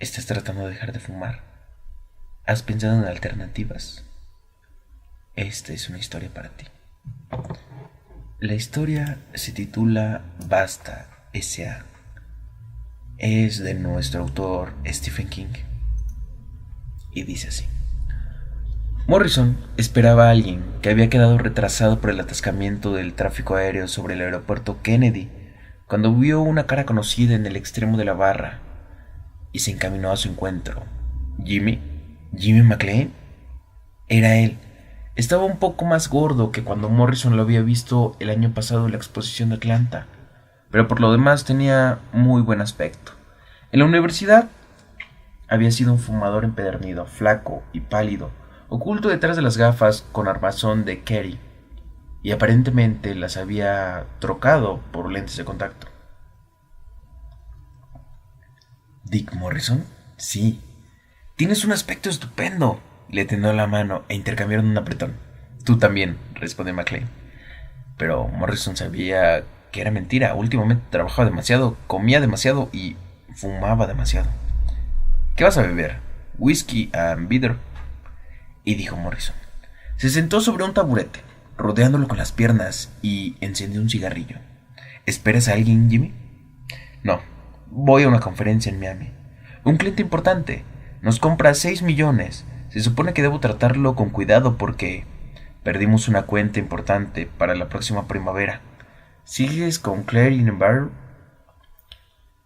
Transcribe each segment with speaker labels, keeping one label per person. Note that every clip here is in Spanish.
Speaker 1: ¿Estás tratando de dejar de fumar? ¿Has pensado en alternativas? Esta es una historia para ti. La historia se titula Basta S.A. Es de nuestro autor Stephen King y dice así. Morrison esperaba a alguien que había quedado retrasado por el atascamiento del tráfico aéreo sobre el aeropuerto Kennedy cuando vio una cara conocida en el extremo de la barra y se encaminó a su encuentro. ¿Jimmy McLean? Era él. Estaba un poco más gordo que cuando Morrison lo había visto el año pasado en la exposición de Atlanta, pero por lo demás tenía muy buen aspecto. En la universidad había sido un fumador empedernido, flaco y pálido, oculto detrás de las gafas con armazón de Kerry, y aparentemente las había trocado por lentes de contacto. ¿Dick Morrison? Sí. Tienes un aspecto estupendo. Le tendió la mano e intercambiaron un apretón. Tú también, respondió McLean. Pero Morrison sabía que era mentira. Últimamente trabajaba demasiado, comía demasiado y fumaba demasiado. ¿Qué vas a beber? Whisky and bitter. Y dijo Morrison. Se sentó sobre un taburete, rodeándolo con las piernas, y encendió un cigarrillo. ¿Esperas a alguien, Jimmy? No, voy a una conferencia en Miami. Un cliente importante. Nos compra 6 millones. Se supone que debo tratarlo con cuidado porque perdimos una cuenta importante para la próxima primavera. ¿Sigues con Claire Innenberg?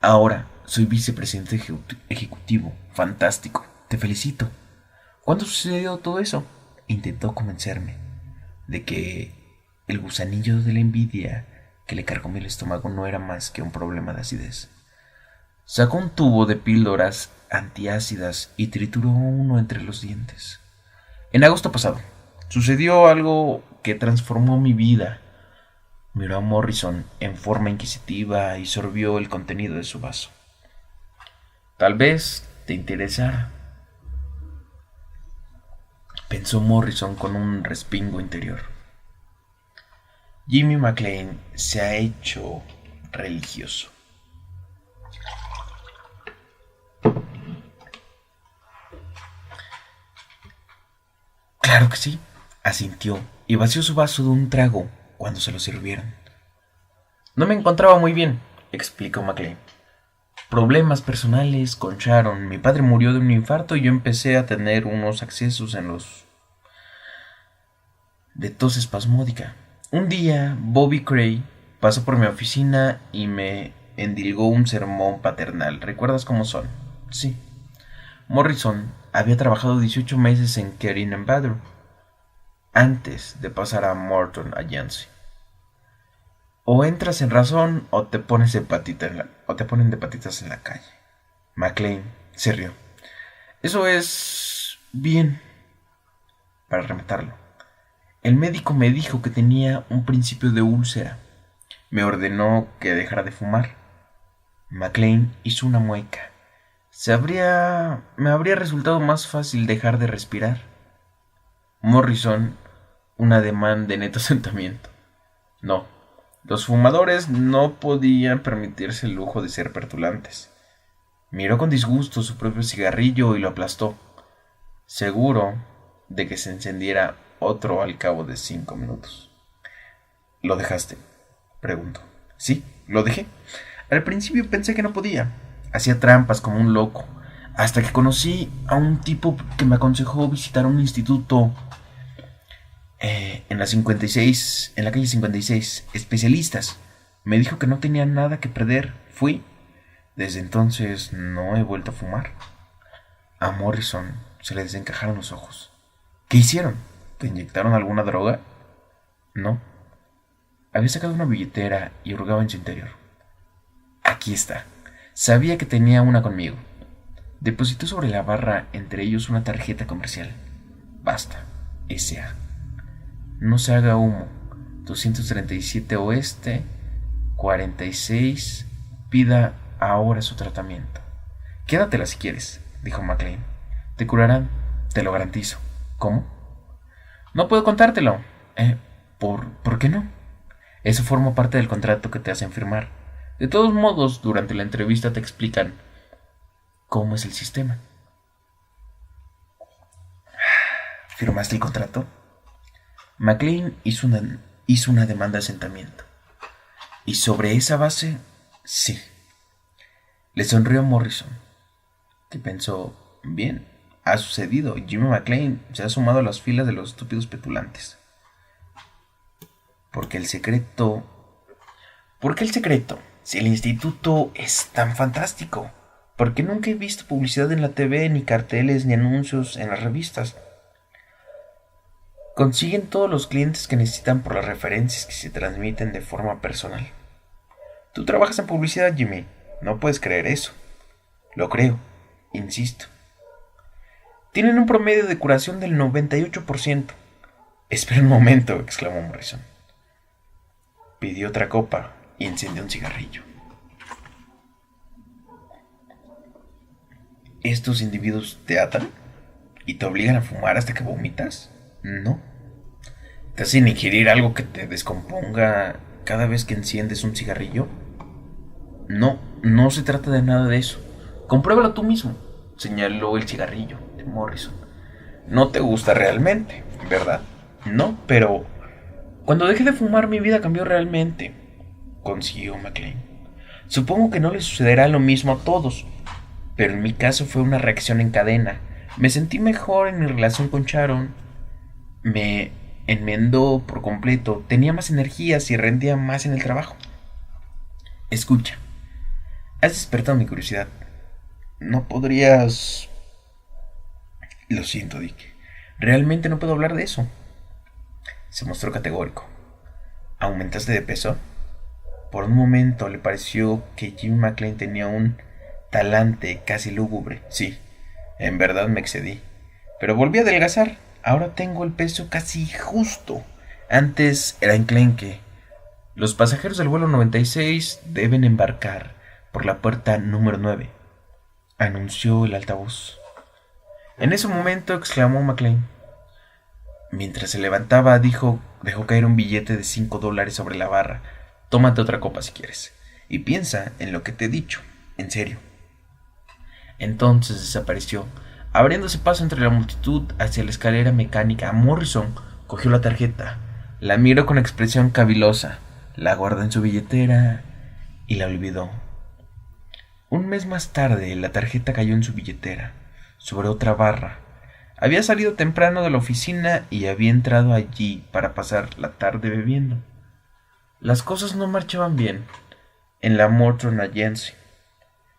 Speaker 1: Ahora soy vicepresidente ejecutivo. Fantástico. Te felicito. ¿Cuándo sucedió todo eso? Intentó convencerme de que el gusanillo de la envidia que le carcomió el estómago no era más que un problema de acidez. Sacó un tubo de píldoras antiácidas y trituró uno entre los dientes. En agosto pasado, sucedió algo que transformó mi vida. Miró a Morrison en forma inquisitiva y sorbió el contenido de su vaso. Tal vez te interesara, pensó Morrison con un respingo interior. Jimmy McLean se ha hecho religioso. Claro que sí, asintió y vació su vaso de un trago cuando se lo sirvieron. No me encontraba muy bien, explicó McLean. Problemas personales con Sharon. Mi padre murió de un infarto y yo empecé a tener unos accesos en los de tos espasmódica. Un día, Bobby Cray pasó por mi oficina y me endilgó un sermón paternal. ¿Recuerdas cómo son? Sí. Morrison había trabajado 18 meses en Kerin and Bader antes de pasar a Morton Agency. O entras en razón o te pones de o te ponen de patitas en la calle. McLean se rió. Eso es bien. Para rematarlo, el médico me dijo que tenía un principio de úlcera. Me ordenó que dejara de fumar. McLean hizo una mueca. Me habría resultado más fácil dejar de respirar. Morrison, un ademán de neto asentamiento. No, los fumadores no podían permitirse el lujo de ser petulantes. Miró con disgusto su propio cigarrillo y lo aplastó, seguro de que se encendiera otro al cabo de 5 minutos. ¿Lo dejaste?, preguntó. Sí, lo dejé. Al principio pensé que no podía. Hacía trampas como un loco, hasta que conocí a un tipo que me aconsejó visitar un instituto en la calle 56, especialistas. Me dijo que no tenía nada que perder. Fui. Desde entonces no he vuelto a fumar. A Morrison se le desencajaron los ojos. ¿Qué hicieron? ¿Te inyectaron alguna droga? No. Había sacado una billetera y hurgaba en su interior. Aquí está. Sabía que tenía una conmigo. Depositó sobre la barra entre ellos una tarjeta comercial. Basta. S.A. No se haga humo. 237 Oeste 46. Pida ahora su tratamiento. Quédatela si quieres, dijo McLean. Te curarán, te lo garantizo. ¿Cómo? No puedo contártelo. ¿Por qué no? Eso forma parte del contrato que te hacen firmar. De todos modos, durante la entrevista te explican ¿Cómo es el sistema? ¿Firmaste el contrato? McLean hizo una demanda de asentamiento. Y sobre esa base, sí. Le sonrió a Morrison, que pensó, bien, ha sucedido. Jimmy McLean se ha sumado a las filas de los estúpidos petulantes. ¿Por qué el secreto? ¿Por qué el secreto? Si el instituto es tan fantástico. ¿Por qué nunca he visto publicidad en la TV, ni carteles, ni anuncios en las revistas? Consiguen todos los clientes que necesitan por las referencias que se transmiten de forma personal. Tú trabajas en publicidad, Jimmy. No puedes creer eso. Lo creo, insisto. Tienen un promedio de curación del 98%. Espera un momento, exclamó Morrison. Pidió otra copa y encendió un cigarrillo. ¿Estos individuos te atan y te obligan a fumar hasta que vomitas? No. ¿Te hacen ingerir algo que te descomponga cada vez que enciendes un cigarrillo? No, no se trata de nada de eso. Compruébalo tú mismo, señaló el cigarrillo de Morrison. No te gusta realmente, ¿verdad? No, pero cuando dejé de fumar mi vida cambió realmente, consiguió McLean. Supongo que no le sucederá lo mismo a todos, pero en mi caso fue una reacción en cadena. Me sentí mejor en mi relación con Sharon. Me enmendó por completo, tenía más energías y rendía más en el trabajo. Escucha, has despertado mi curiosidad. ¿No podrías...? Lo siento, Dick. Realmente no puedo hablar de eso. Se mostró categórico. ¿Aumentaste de peso? Por un momento le pareció que Jim McLean tenía un talante casi lúgubre. Sí, en verdad me excedí. Pero volví a adelgazar. Ahora tengo el peso casi justo. Antes era enclenque. Los pasajeros del vuelo 96 deben embarcar por la puerta número 9, anunció el altavoz. En ese momento exclamó McLean. Mientras se levantaba, dejó caer un billete de $5 sobre la barra. Tómate otra copa si quieres. Y piensa en lo que te he dicho. En serio. Entonces desapareció, abriéndose paso entre la multitud hacia la escalera mecánica. Morrison cogió la tarjeta, la miró con expresión cavilosa, la guardó en su billetera y la olvidó. Un mes más tarde, la tarjeta cayó en su billetera, sobre otra barra. Había salido temprano de la oficina y había entrado allí para pasar la tarde bebiendo. Las cosas no marchaban bien en la Morton Agency.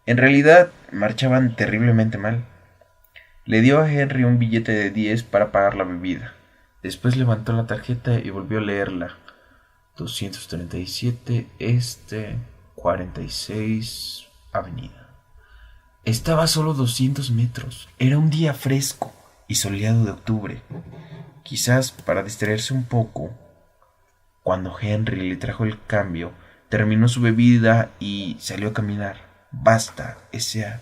Speaker 1: En realidad, marchaban terriblemente mal. Le dio a Henry un billete de 10 para pagar la bebida. Después levantó la tarjeta y volvió a leerla. 237 46 Avenida. Estaba a solo 200 metros. Era un día fresco y soleado de octubre. Quizás para distraerse un poco, cuando Henry le trajo el cambio, terminó su bebida y salió a caminar. Basta, S.A.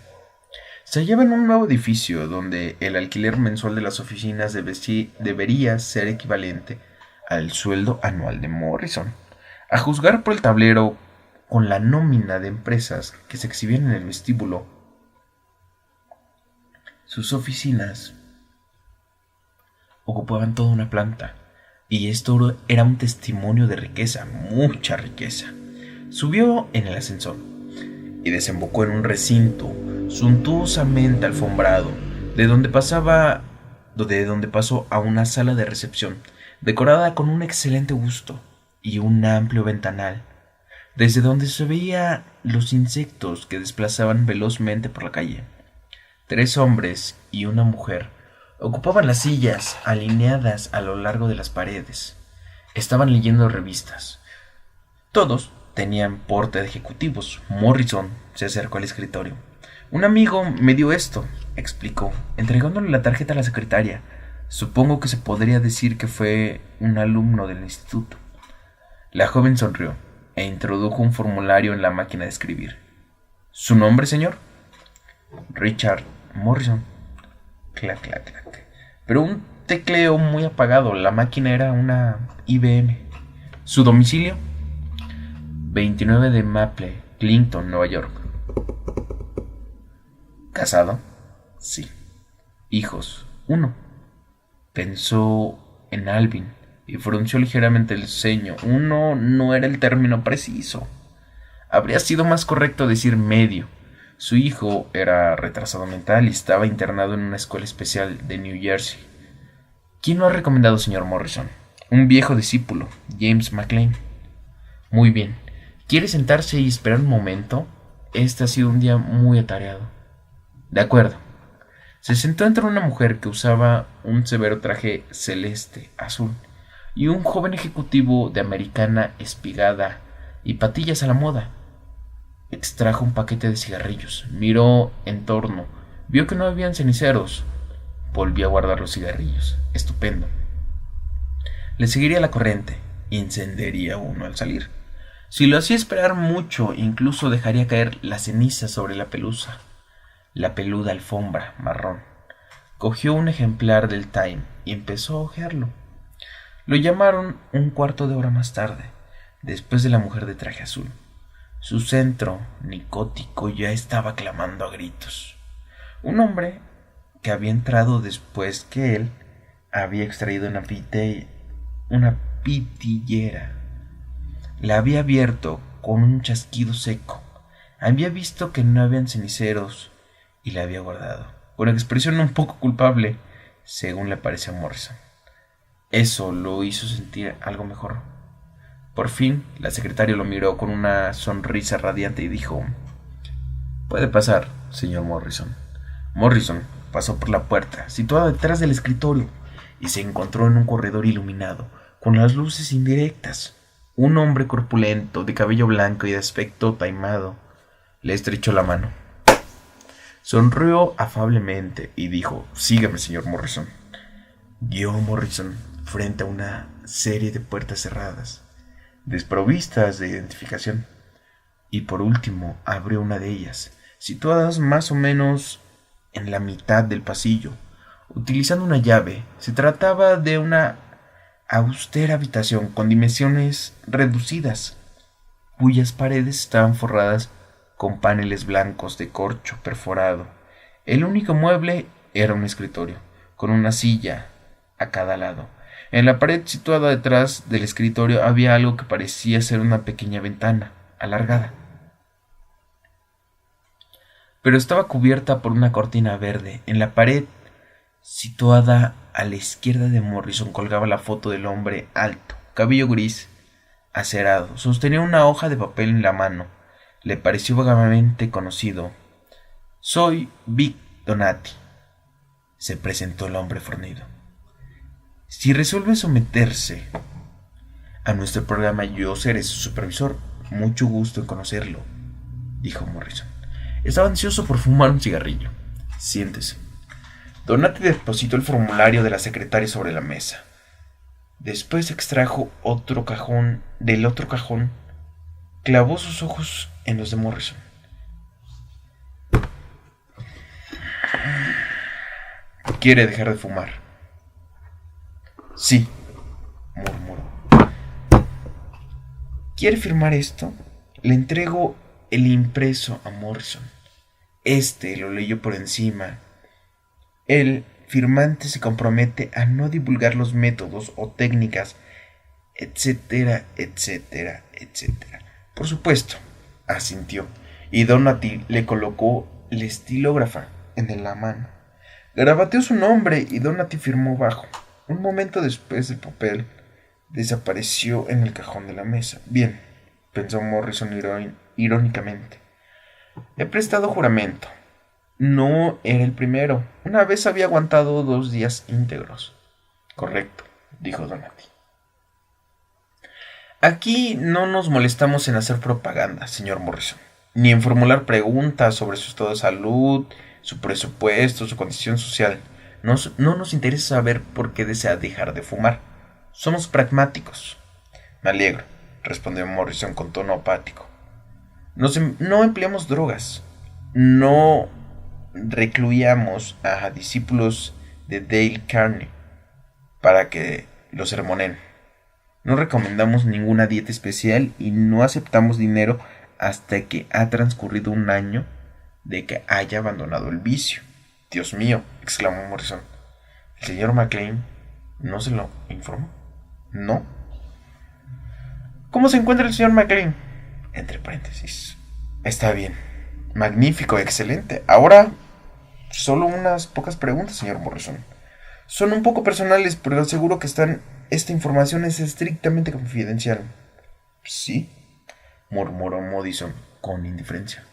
Speaker 1: Se hallaba en un nuevo edificio donde el alquiler mensual de las oficinas debería ser equivalente al sueldo anual de Morrison. A juzgar por el tablero con la nómina de empresas que se exhibían en el vestíbulo, sus oficinas ocupaban toda una planta, y esto era un testimonio de riqueza, mucha riqueza. Subió en el ascensor y desembocó en un recinto suntuosamente alfombrado, de donde pasó a una sala de recepción, decorada con un excelente gusto y un amplio ventanal, desde donde se veía los insectos que desplazaban velozmente por la calle. 3 hombres y una mujer ocupaban las sillas alineadas a lo largo de las paredes. Estaban leyendo revistas. Todos tenían porte de ejecutivos. Morrison se acercó al escritorio. Un amigo me dio esto, explicó, entregándole la tarjeta a la secretaria. Supongo que se podría decir que fue un alumno del instituto. La joven sonrió e introdujo un formulario en la máquina de escribir. ¿Su nombre, señor? Richard Morrison. Clac, clac, clac. Pero un tecleo muy apagado. La máquina era una IBM. ¿Su domicilio? 29 de Maple, Clinton, Nueva York. ¿Casado? Sí. ¿Hijos? Uno. Pensó en Alvin y frunció ligeramente el ceño. Uno no era el término preciso. Habría sido más correcto decir medio. Su hijo era retrasado mental y estaba internado en una escuela especial de New Jersey. ¿Quién lo ha recomendado, señor Morrison? Un viejo discípulo, James McLean. Muy bien. ¿Quiere sentarse y esperar un momento? Este ha sido un día muy atareado. De acuerdo. Se sentó entre una mujer que usaba un severo traje celeste azul y un joven ejecutivo de americana espigada y patillas a la moda. Extrajo un paquete de cigarrillos, miró en torno, vio que no habían ceniceros. Volvió a guardar los cigarrillos. Estupendo. Le seguiría la corriente. Incendiaría uno al salir. Si lo hacía esperar mucho, incluso dejaría caer la ceniza sobre la peluda alfombra marrón. Cogió un ejemplar del Time y empezó a hojearlo. Lo llamaron un cuarto de hora más tarde, después de la mujer de traje azul. Su centro nicótico ya estaba clamando a gritos. Un hombre que había entrado después que él había extraído una pitillera. La había abierto con un chasquido seco. Había visto que no habían ceniceros y la había guardado, con expresión un poco culpable, según le pareció a Morrison. Eso lo hizo sentir algo mejor. Por fin, la secretaria lo miró con una sonrisa radiante y dijo: «Puede pasar, señor Morrison». Morrison pasó por la puerta, situada detrás del escritorio, y se encontró en un corredor iluminado, con las luces indirectas. Un hombre corpulento, de cabello blanco y de aspecto taimado, le estrechó la mano. Sonrió afablemente y dijo: «Sígame, señor Morrison». Guió a Morrison frente a una serie de puertas cerradas, desprovistas de identificación, y por último abrió una de ellas, situadas más o menos en la mitad del pasillo, utilizando una llave. Se trataba de una austera habitación con dimensiones reducidas, cuyas paredes estaban forradas con paneles blancos de corcho perforado. El único mueble era un escritorio, con una silla a cada lado. En la pared situada detrás del escritorio había algo que parecía ser una pequeña ventana, alargada, pero estaba cubierta por una cortina verde. En la pared, situada a la izquierda de Morrison, colgaba la foto del hombre alto, cabello gris, acerado. Sostenía una hoja de papel en la mano. Le pareció vagamente conocido. «Soy Vic Donati», se presentó el hombre fornido. «Si resuelve someterse a nuestro programa, yo seré su supervisor. Mucho gusto en conocerlo», dijo Morrison. Estaba ansioso por fumar un cigarrillo. «Siéntese». Donati depositó el formulario de la secretaria sobre la mesa. Después extrajo del otro cajón, clavó sus ojos en los de Morrison. «¿Quiere dejar de fumar?» «Sí», murmuró. «¿Quiere firmar esto?» Le entregó el impreso a Morrison. Este lo leyó por encima. El firmante se compromete a no divulgar los métodos o técnicas, etcétera, etcétera, etcétera. «Por supuesto», asintió, y Donati le colocó el estilógrafa en la mano. Garabateó su nombre y Donati firmó bajo. Un momento después el papel desapareció en el cajón de la mesa. «Bien», pensó Morrison irónicamente. «He prestado juramento. No era el primero. Una vez había aguantado 2 días íntegros». «Correcto», dijo Donati. «Aquí no nos molestamos en hacer propaganda, señor Morrison, ni en formular preguntas sobre su estado de salud, su presupuesto, su condición social. No nos interesa saber por qué desea dejar de fumar. Somos pragmáticos». «Me alegro», respondió Morrison con tono apático. No empleamos drogas. No recluíamos a discípulos de Dale Carnegie para que los sermonen. No recomendamos ninguna dieta especial y no aceptamos dinero hasta que ha transcurrido 1 año de que haya abandonado el vicio. Dios mío, exclamó Morrison. ¿El señor McLean no se lo informó? No. ¿Cómo se encuentra el señor McLean? Entre paréntesis. Está bien. Magnífico, excelente. Ahora, solo unas pocas preguntas, señor Morrison. Son un poco personales, pero aseguro que esta información es estrictamente confidencial. ¿Sí? Murmuró Morrison con indiferencia.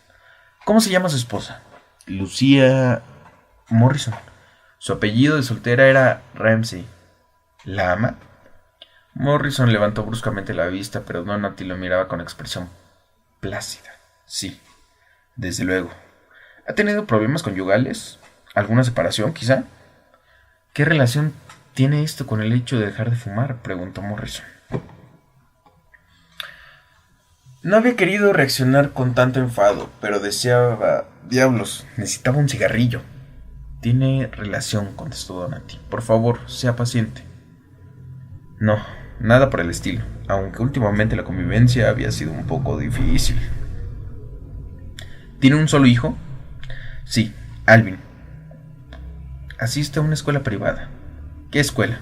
Speaker 1: ¿Cómo se llama su esposa? Lucía Morrison. Su apellido de soltera era Ramsey. ¿La ama? Morrison levantó bruscamente la vista, pero Donati lo miraba con expresión plácida. Sí, desde luego. ¿Ha tenido problemas conyugales? ¿Alguna separación, quizá? ¿Qué relación tiene esto con el hecho de dejar de fumar?, preguntó Morrison. No había querido reaccionar con tanto enfado, pero deseaba... Diablos, necesitaba un cigarrillo. Tiene relación, contestó Donati. Por favor, sea paciente. No, nada por el estilo, aunque últimamente la convivencia había sido un poco difícil. ¿Tiene un solo hijo? Sí, Alvin. Asiste a una escuela privada. ¿Qué escuela?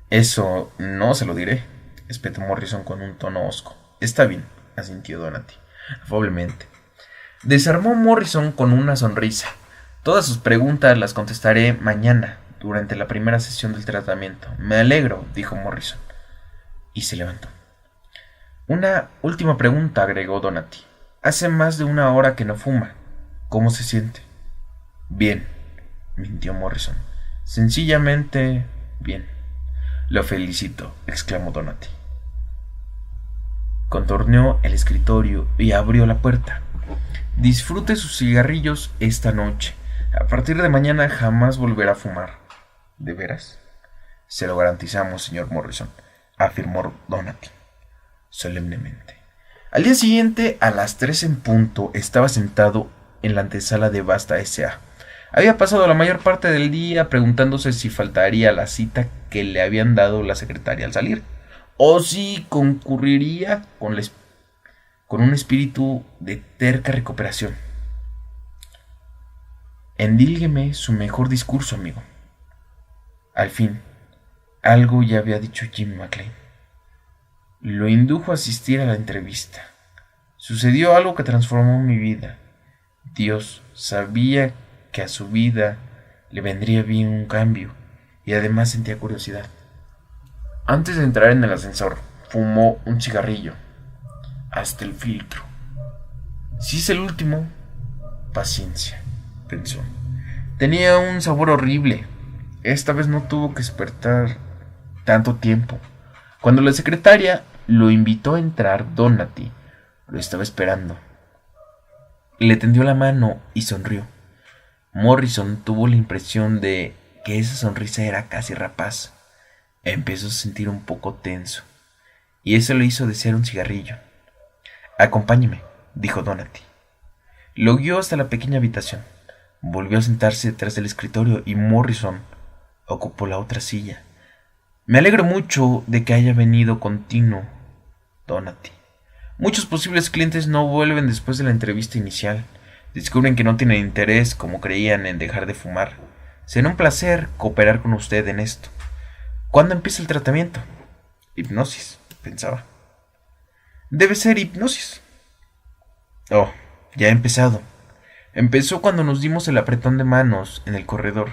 Speaker 1: Eso no se lo diré, espetó Morrison con un tono hosco. Está bien, asintió Donati, afablemente. Desarmó Morrison con una sonrisa. Todas sus preguntas las contestaré mañana, durante la primera sesión del tratamiento. Me alegro, dijo Morrison. Y se levantó. Una última pregunta, agregó Donati. Hace más de una hora que no fuma. ¿Cómo se siente? Bien, mintió Morrison. Sencillamente bien. Lo felicito, exclamó Donati. Contorneó el escritorio y abrió la puerta. Disfrute sus cigarrillos esta noche. A partir de mañana jamás volverá a fumar. ¿De veras? Se lo garantizamos, señor Morrison, afirmó Donati solemnemente. Al día siguiente, a las 3 en punto, estaba sentado en la antesala de Basta S.A. Había pasado la mayor parte del día preguntándose si faltaría la cita que le habían dado la secretaria al salir, o si concurriría con un espíritu de terca recuperación. Endílgueme su mejor discurso, amigo. Al fin, algo ya había dicho Jim McLean. Lo indujo a asistir a la entrevista. Sucedió algo que transformó mi vida. Dios sabía que a su vida le vendría bien un cambio, y además sentía curiosidad. Antes de entrar en el ascensor, fumó un cigarrillo, hasta el filtro. Si es el último, paciencia, pensó. Tenía un sabor horrible. Esta vez no tuvo que esperar tanto tiempo. Cuando la secretaria lo invitó a entrar, Donati lo estaba esperando. Le tendió la mano y sonrió. Morrison tuvo la impresión de que esa sonrisa era casi rapaz. Empezó a sentir un poco tenso, y eso le hizo desear un cigarrillo. Acompáñeme, dijo Donati. Lo guió hasta la pequeña habitación. Volvió a sentarse detrás del escritorio y Morrison ocupó la otra silla. Me alegro mucho de que haya venido continuo, Donati. Muchos posibles clientes no vuelven después de la entrevista inicial. Descubren que no tienen interés, como creían, en dejar de fumar. Será un placer cooperar con usted en esto. ¿Cuándo empieza el tratamiento? Hipnosis, pensaba. Debe ser hipnosis. Oh, ya ha empezado. Empezó cuando nos dimos el apretón de manos en el corredor.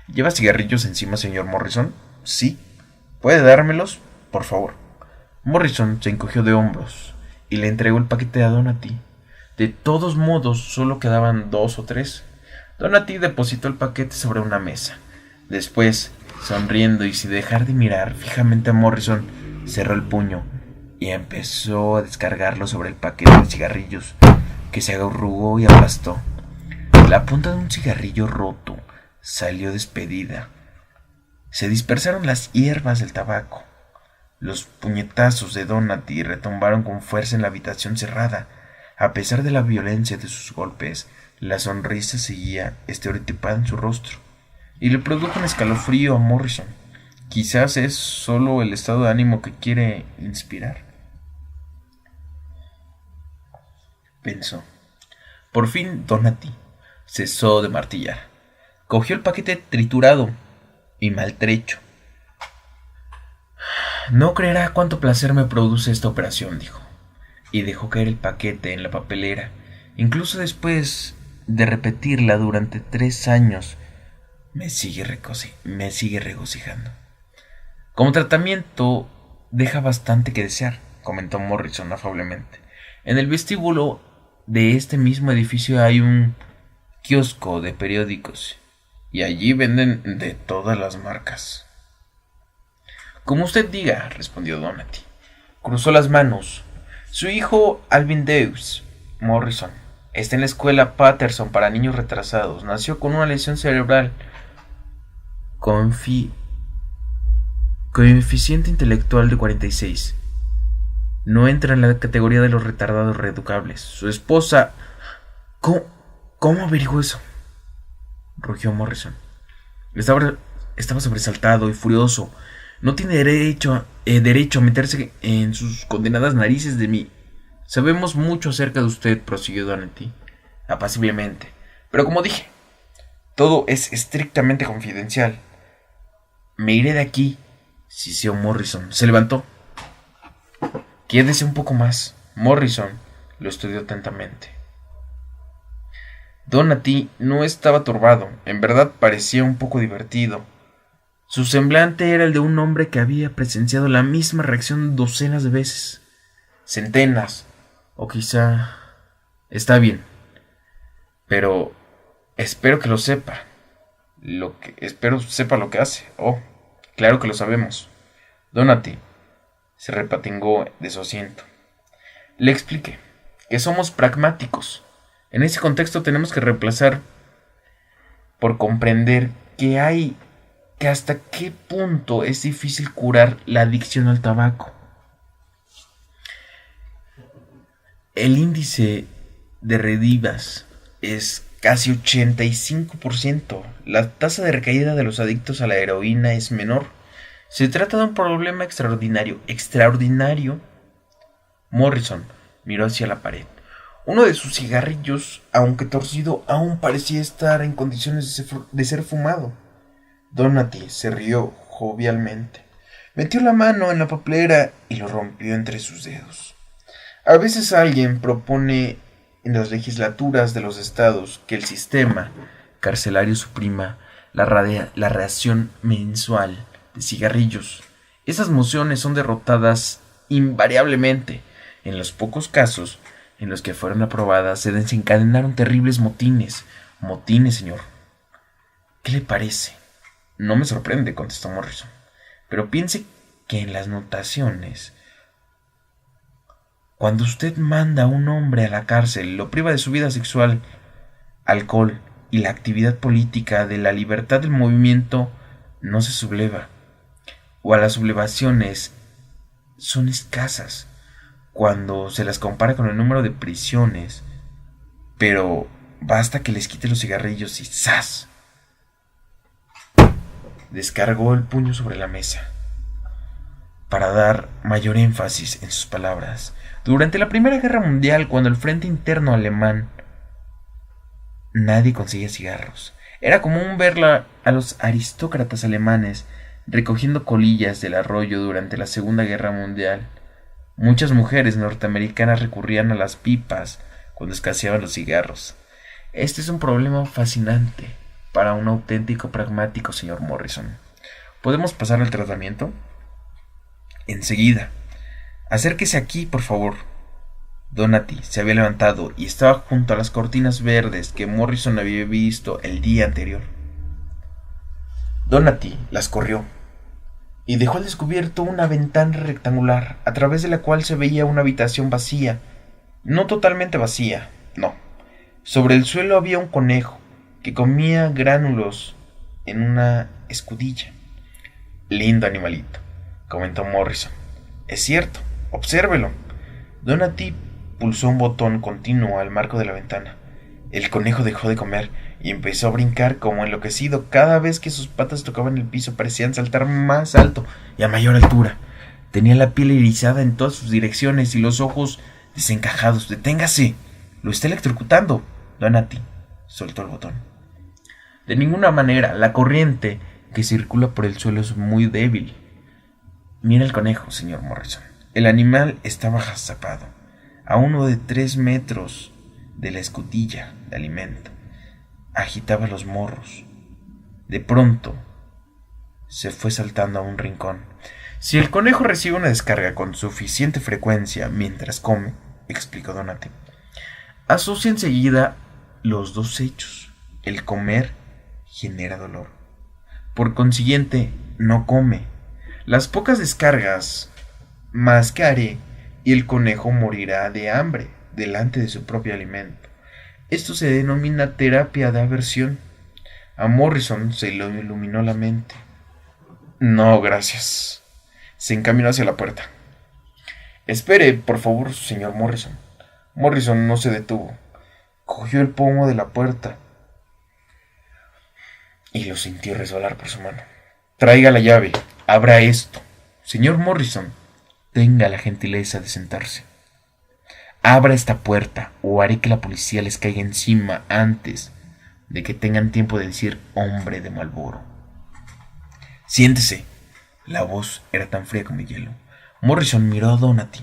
Speaker 1: ¿Lleva cigarrillos encima, señor Morrison? Sí. ¿Puede dármelos, por favor? Morrison se encogió de hombros y le entregó el paquete a Donati. De todos modos, solo quedaban 2 o 3. Donati depositó el paquete sobre una mesa. Después, sonriendo y sin dejar de mirar fijamente a Morrison, cerró el puño y empezó a descargarlo sobre el paquete de cigarrillos, que se arrugó y aplastó. La punta de un cigarrillo roto salió despedida. Se dispersaron las hierbas del tabaco. Los puñetazos de Donati retumbaron con fuerza en la habitación cerrada. A pesar de la violencia de sus golpes, la sonrisa seguía estereotipada en su rostro, y le produjo un escalofrío a Morrison. Quizás es solo el estado de ánimo que quiere inspirar, pensó. Por fin Donati cesó de martillar. Cogió el paquete triturado y maltrecho. No creerá cuánto placer me produce esta operación, dijo, y dejó caer el paquete en la papelera. Incluso después de repetirla durante 3 años, me sigue regocijando. Como tratamiento, deja bastante que desear, comentó Morrison afablemente. En el vestíbulo de este mismo edificio hay un kiosco de periódicos, y allí venden de todas las marcas. Como usted diga, respondió Donati. Cruzó las manos. Su hijo Alvin Dawes Morrison está en la escuela Patterson para niños retrasados. Nació con una lesión cerebral, coeficiente intelectual de 46. No entra en la categoría de los retardados reeducables. Su esposa... ¿Cómo averiguó eso?, rugió Morrison. Estaba sobresaltado y furioso. No tiene derecho a meterse en sus condenadas narices de mí. Sabemos mucho acerca de usted, prosiguió Donati apaciblemente. Pero como dije, todo es estrictamente confidencial. Me iré de aquí, siseó Morrison. Se levantó. Quédese un poco más. Morrison lo estudió atentamente. Donati no estaba turbado, en verdad parecía un poco divertido. Su semblante era el de un hombre que había presenciado la misma reacción docenas de veces, centenas, o quizá... Está bien, pero espero que lo sepa. Espero sepa lo que hace. Oh, claro que lo sabemos. Donati se repatingó de su asiento. Le expliqué que somos pragmáticos. En ese contexto tenemos que reemplazar por comprender que hasta qué punto es difícil curar la adicción al tabaco. El índice de recidivas es casi 85%. La tasa de recaída de los adictos a la heroína es menor. Se trata de un problema extraordinario. Morrison miró hacia la pared. Uno de sus cigarrillos, aunque torcido, aún parecía estar en condiciones de ser fumado. Donati se rió jovialmente. Metió la mano en la papelera y lo rompió entre sus dedos. A veces alguien propone en las legislaturas de los estados que el sistema carcelario suprima la ración mensual de cigarrillos. Esas mociones son derrotadas invariablemente. En los pocos casos en los que fueron aprobadas se desencadenaron terribles motines. Motines, señor. ¿Qué le parece? No me sorprende, contestó Morrison. Pero piense que en las notaciones, cuando usted manda a un hombre a la cárcel, lo priva de su vida sexual, alcohol y la actividad política, de la libertad del movimiento, no se subleva. O a las sublevaciones son escasas cuando se las compara con el número de prisiones, pero basta que les quite los cigarrillos y ¡zas! Descargó el puño sobre la mesa para dar mayor énfasis en sus palabras. Durante la Primera Guerra Mundial, cuando el frente interno alemán nadie conseguía cigarros, era común ver a los aristócratas alemanes recogiendo colillas del arroyo durante la Segunda Guerra Mundial. Muchas mujeres norteamericanas recurrían a las pipas cuando escaseaban los cigarros. Este es un problema fascinante para un auténtico pragmático, señor Morrison. ¿Podemos pasar al tratamiento? Enseguida. Acérquese aquí, por favor. Donati se había levantado y estaba junto a las cortinas verdes que Morrison había visto el día anterior. Donati las corrió y dejó al descubierto una ventana rectangular a través de la cual se veía una habitación vacía. No totalmente vacía, no. Sobre el suelo había un conejo que comía gránulos en una escudilla. Lindo animalito, comentó Morrison. Es cierto, obsérvelo. Donati pulsó un botón continuo al marco de la ventana. El conejo dejó de comer y empezó a brincar como enloquecido. Cada vez que sus patas tocaban el piso parecían saltar más alto y a mayor altura. Tenía la piel erizada en todas sus direcciones y los ojos desencajados. ¡Deténgase! ¡Lo está electrocutando! Donati soltó el botón. De ninguna manera, la corriente que circula por el suelo es muy débil. Mira el conejo, señor Morrison. El animal estaba agazapado, a uno de 3 metros de la escotilla de alimento. Agitaba los morros. De pronto, se fue saltando a un rincón. Si el conejo recibe una descarga con suficiente frecuencia mientras come, explicó Donati, asocia enseguida los dos hechos. El comer genera dolor. Por consiguiente, no come. Las pocas descargas más que haré y el conejo morirá de hambre delante de su propio alimento. Esto se denomina terapia de aversión. A Morrison se le iluminó la mente. No, gracias. Se encaminó hacia la puerta. Espere, por favor, señor Morrison. Morrison no se detuvo. Cogió el pomo de la puerta y lo sintió resbalar por su mano. Traiga la llave. Abra esto. Señor Morrison, tenga la gentileza de sentarse. Abra esta puerta o haré que la policía les caiga encima antes de que tengan tiempo de decir hombre de Marlboro. Siéntese. La voz era tan fría como el hielo. Morrison miró a Donati.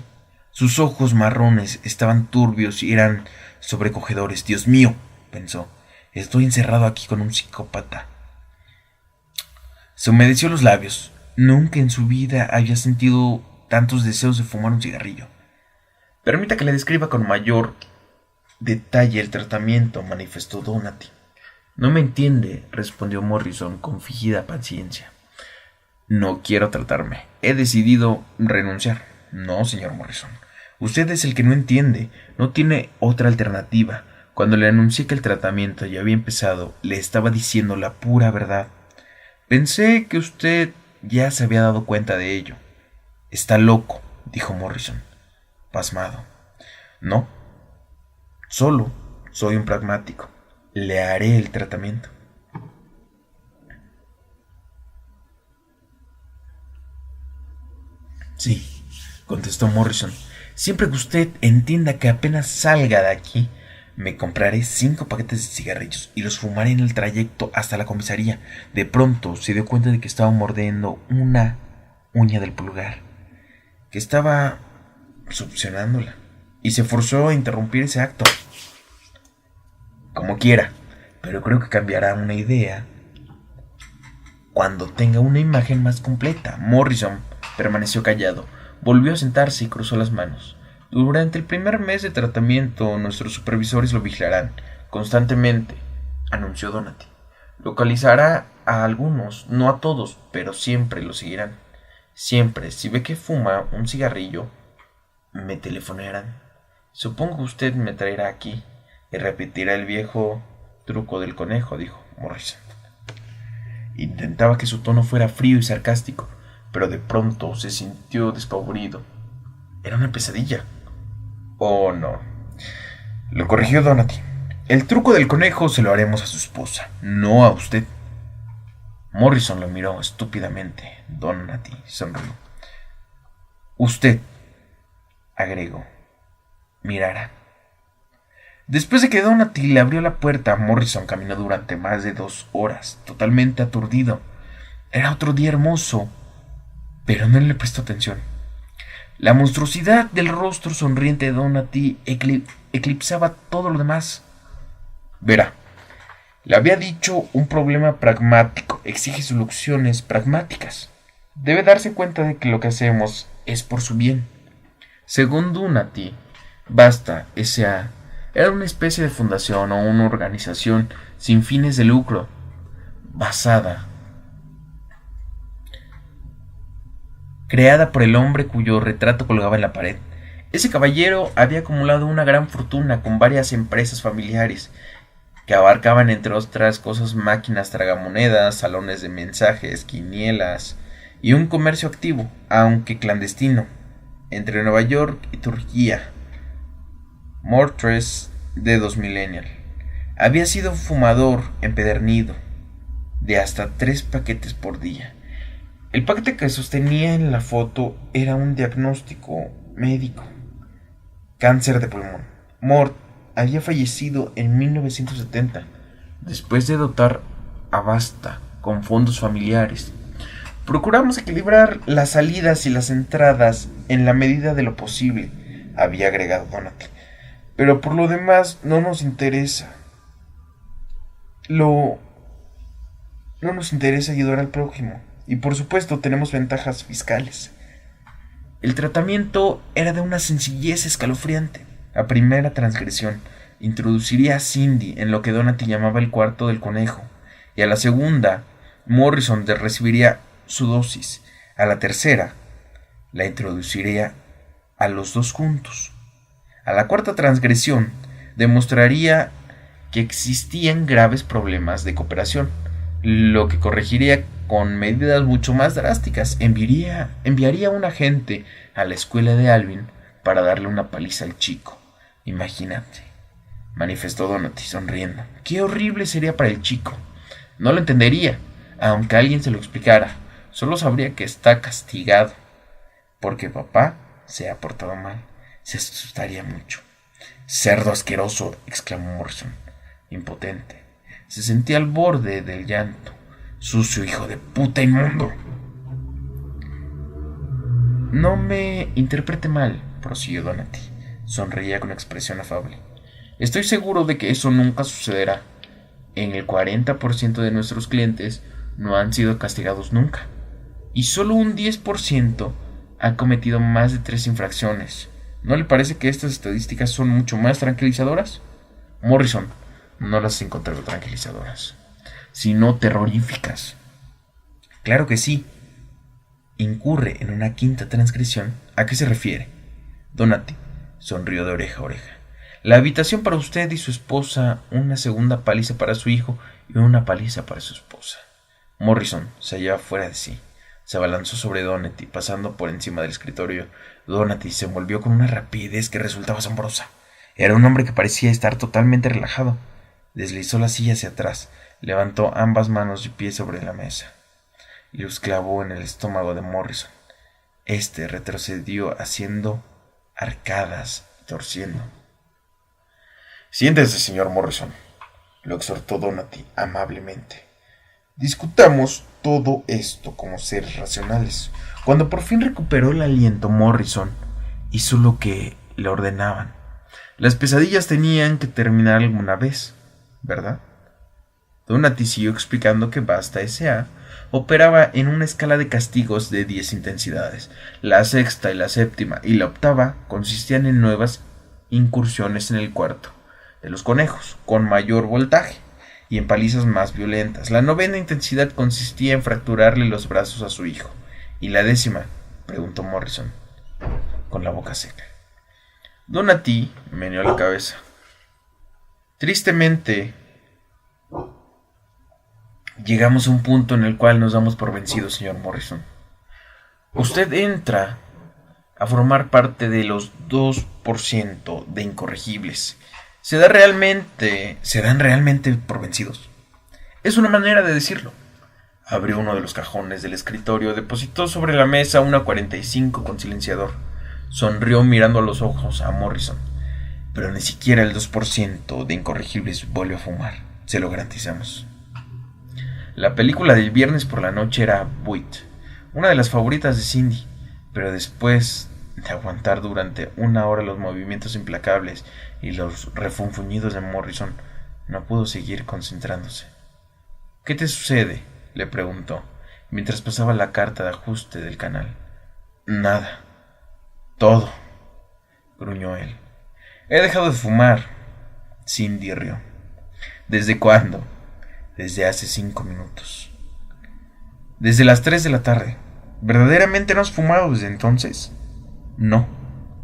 Speaker 1: Sus ojos marrones estaban turbios y eran sobrecogedores. Dios mío, pensó, estoy encerrado aquí con un psicópata. Se humedeció los labios. Nunca en su vida había sentido tantos deseos de fumar un cigarrillo. Permita que le describa con mayor detalle el tratamiento, manifestó Donati. No me entiende, respondió Morrison con fingida paciencia. No quiero tratarme. He decidido renunciar. No, señor Morrison. Usted es el que no entiende. No tiene otra alternativa. Cuando le anuncié que el tratamiento ya había empezado, le estaba diciendo la pura verdad. Pensé que usted ya se había dado cuenta de ello. Está loco, dijo Morrison, pasmado. No, solo soy un pragmático. Le haré el tratamiento. Sí, contestó Morrison. Siempre que usted entienda que apenas salga de aquí, me compraré 5 paquetes de cigarrillos y los fumaré en el trayecto hasta la comisaría. De pronto se dio cuenta de que estaba mordiendo una uña del pulgar, que estaba succionándola, y se forzó a interrumpir ese acto. Como quiera, pero creo que cambiará una idea cuando tenga una imagen más completa. Morrison permaneció callado, volvió a sentarse y cruzó las manos. Durante el primer mes de tratamiento, nuestros supervisores lo vigilarán constantemente, anunció Donati. Localizará a algunos, no a todos, pero siempre lo seguirán. Siempre, si ve que fuma un cigarrillo, me telefonarán. Supongo que usted me traerá aquí y repetirá el viejo truco del conejo, dijo Morrison. Intentaba que su tono fuera frío y sarcástico, pero de pronto se sintió despavorido. Era una pesadilla. Oh, no. Lo corrigió Donati. El truco del conejo se lo haremos a su esposa, no a usted. Morrison lo miró estúpidamente. Donati sonrió. Usted, agregó, mirará. Después de que Donati le abrió la puerta, Morrison caminó durante más de 2 horas, totalmente aturdido. Era otro día hermoso, pero no le prestó atención. La monstruosidad del rostro sonriente de Donati eclipsaba todo lo demás. Verá, le había dicho, un problema pragmático exige soluciones pragmáticas. Debe darse cuenta de que lo que hacemos es por su bien. Según Donati, Basta S.A. era una especie de fundación o una organización sin fines de lucro, creada por el hombre cuyo retrato colgaba en la pared. Ese caballero había acumulado una gran fortuna con varias empresas familiares que abarcaban, entre otras cosas, máquinas tragamonedas, salones de mensajes, quinielas y un comercio activo, aunque clandestino, entre Nueva York y Turquía. Mortres de 2 millennial. Había sido fumador empedernido de hasta 3 paquetes por día. El paquete que sostenía en la foto era un diagnóstico médico: cáncer de pulmón. Mort había fallecido en 1970, después de dotar a Basta con fondos familiares. Procuramos equilibrar las salidas y las entradas en la medida de lo posible, había agregado Donati. Pero por lo demás no nos interesa. No nos interesa ayudar al prójimo. Y por supuesto tenemos ventajas fiscales. El tratamiento era de una sencillez escalofriante. La primera transgresión introduciría a Cindy en lo que Donati llamaba el cuarto del conejo. Y a la segunda, Morrison recibiría su dosis. A la tercera, la introduciría a los dos juntos. A la cuarta transgresión, demostraría que existían graves problemas de cooperación, lo que corregiría con medidas mucho más drásticas. Enviaría a un agente a la escuela de Alvin para darle una paliza al chico. Imagínate, manifestó Donati sonriendo. Qué horrible sería para el chico. No lo entendería, aunque alguien se lo explicara. Solo sabría que está castigado, porque papá se ha portado mal. Se asustaría mucho. Cerdo asqueroso, exclamó Morrison, impotente. Se sentía al borde del llanto. Sucio hijo de puta inmundo. No me interprete mal, prosiguió Donati. Sonreía con expresión afable. Estoy seguro de que eso nunca sucederá. En el 40% de nuestros clientes no han sido castigados nunca. Y solo un 10% ha cometido más de 3 infracciones. ¿No le parece que estas estadísticas son mucho más tranquilizadoras? Morrison, no las he encontrado tranquilizadoras, sino terroríficas. Claro que sí. Incurre en una quinta transgresión. ¿A qué se refiere? Donati sonrió de oreja a oreja. La habitación para usted y su esposa, una segunda paliza para su hijo y una paliza para su esposa. Morrison se hallaba fuera de sí. Se abalanzó sobre Donati, pasando por encima del escritorio. Donati se envolvió con una rapidez que resultaba asombrosa. Era un hombre que parecía estar totalmente relajado. Deslizó la silla hacia atrás, levantó ambas manos y pies sobre la mesa y los clavó en el estómago de Morrison. Este retrocedió haciendo arcadas y torciendo. Siéntese, señor Morrison, lo exhortó Donati amablemente. Discutamos todo esto como seres racionales. Cuando por fin recuperó el aliento, Morrison hizo lo que le ordenaban. Las pesadillas tenían que terminar alguna vez, ¿verdad? Donati siguió explicando que Basta S.A. operaba en una escala de castigos de 10 intensidades. La sexta y la séptima y la octava consistían en nuevas incursiones en el cuarto de los conejos, con mayor voltaje y en palizas más violentas. La novena intensidad consistía en fracturarle los brazos a su hijo. ¿Y la décima?, preguntó Morrison, con la boca seca. Donati meneó la cabeza. Tristemente, llegamos a un punto en el cual nos damos por vencidos, señor Morrison. Usted entra a formar parte de los 2% de incorregibles. ¿Se dan realmente por vencidos? Es una manera de decirlo. Abrió uno de los cajones del escritorio, depositó sobre la mesa una 45 con silenciador. Sonrió mirando a los ojos a Morrison. Pero ni siquiera el 2% de incorregibles vuelve a fumar, se lo garantizamos. La película del viernes por la noche era Buit, una de las favoritas de Cindy, pero después de aguantar durante una hora los movimientos implacables y los refunfuñidos de Morrison, no pudo seguir concentrándose. ¿Qué te sucede?, le preguntó, mientras pasaba la carta de ajuste del canal. Nada. Todo, gruñó él. He dejado de fumar. Cindy rió. ¿Desde cuándo? Desde hace 5 minutos. Desde las 3 de la tarde. ¿Verdaderamente no has fumado desde entonces? No,